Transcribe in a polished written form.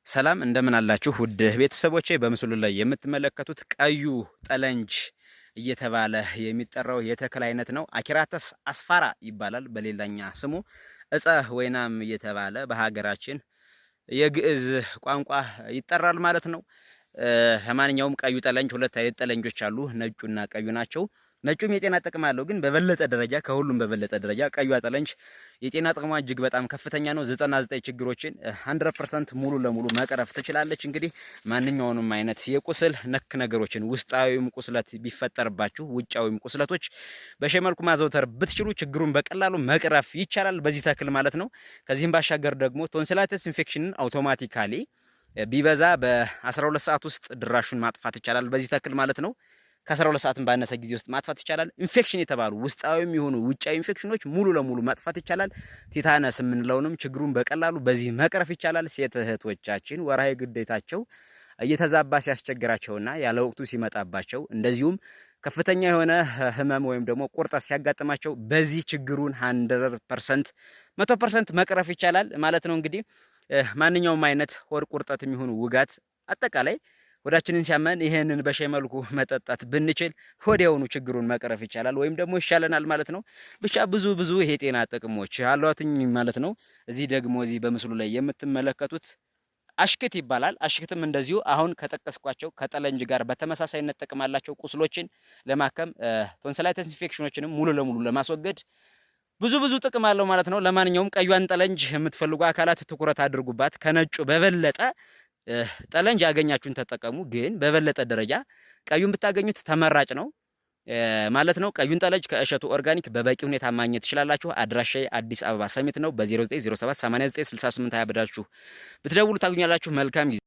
ሰላም እንደምን አላችሁ ውድ ቤተሰቦቼ። በምስሉ ላይ የምትመለከቱት ቀዩ ጠለንጅ እየተባለ የሚጠራው የተክል አይነት ነው። አኪራተስ አስፋራ ይባላል በሌላኛ ስሙ። እፀ ወይናም እየተባለ በሀገራችን የግዕዝ ቋንቋ ይጠራል ማለት ነው። ለማንኛውም ቀዩ ጠለንጅ ሁለት አይነት ጠለንጆች አሉ፣ ነጩና ቀዩ ናቸው። ነጩም የጤና ጥቅም አለው፣ ግን በበለጠ ደረጃ ከሁሉም በበለጠ ደረጃ ቀዩ ጠለንጅ የጤና ጥቅሟ እጅግ በጣም ከፍተኛ ነው። 99 ችግሮችን 100% ሙሉ ለሙሉ መቅረፍ ትችላለች። እንግዲህ ማንኛውንም አይነት የቁስል ነክ ነገሮችን ውስጣዊም ቁስለት ቢፈጠርባችሁ ውጫዊም ቁስለቶች በሸይ መልኩ ማዘውተር ብትችሉ ችግሩን በቀላሉ መቅረፍ ይቻላል በዚህ ተክል ማለት ነው። ከዚህም ባሻገር ደግሞ ቶንሲላይተስ ኢንፌክሽንን አውቶማቲካሊ ቢበዛ በ12 ሰዓት ውስጥ ድራሹን ማጥፋት ይቻላል በዚህ ተክል ማለት ነው። ከ12 ሰዓትም ባነሰ ጊዜ ውስጥ ማጥፋት ይቻላል። ኢንፌክሽን የተባሉ ውስጣዊም የሆኑ ውጫዊ ኢንፌክሽኖች ሙሉ ለሙሉ ማጥፋት ይቻላል። ቲታነስ የምንለውንም ችግሩን በቀላሉ በዚህ መቅረፍ ይቻላል። ሴት እህቶቻችን ወርሃዊ ግዴታቸው እየተዛባ ሲያስቸግራቸውና ያለ ወቅቱ ሲመጣባቸው እንደዚሁም ከፍተኛ የሆነ ህመም ወይም ደግሞ ቁርጠት ሲያጋጥማቸው በዚህ ችግሩን 100% መቅረፍ ይቻላል ማለት ነው። እንግዲህ ማንኛውም አይነት ሆድ ቁርጠት የሚሆኑ ውጋት አጠቃላይ ወዳችንን ሲያመን ይሄንን በሸይ መልኩ መጠጣት ብንችል ወዲያውኑ ችግሩን መቅረፍ ይቻላል ወይም ደግሞ ይሻለናል ማለት ነው። ብቻ ብዙ ይሄ ጤና ጥቅሞች አሏትኝ ማለት ነው። እዚህ ደግሞ እዚህ በምስሉ ላይ የምትመለከቱት አሽክት ይባላል። አሽክትም እንደዚሁ አሁን ከጠቀስኳቸው ከጠለንጅ ጋር በተመሳሳይነት ጥቅም አላቸው። ቁስሎችን ለማከም ቶንሲላይተስ ኢንፌክሽኖችንም ሙሉ ለሙሉ ለማስወገድ ብዙ ጥቅም አለው ማለት ነው። ለማንኛውም ቀዩን ጠለንጅ የምትፈልጉ አካላት ትኩረት አድርጉባት። ከነጩ በበለጠ ጠለንጅ ያገኛችሁን ተጠቀሙ። ግን በበለጠ ደረጃ ቀዩን ብታገኙት ተመራጭ ነው ማለት ነው። ቀዩን ጠለንጅ ከእሸቱ ኦርጋኒክ በበቂ ሁኔታ ማግኘት ትችላላችሁ። አድራሻዬ አዲስ አበባ ሰሚት ነው። በ0907896820 ብላችሁ ብትደውሉ ታገኛላችሁ። መልካም ጊዜ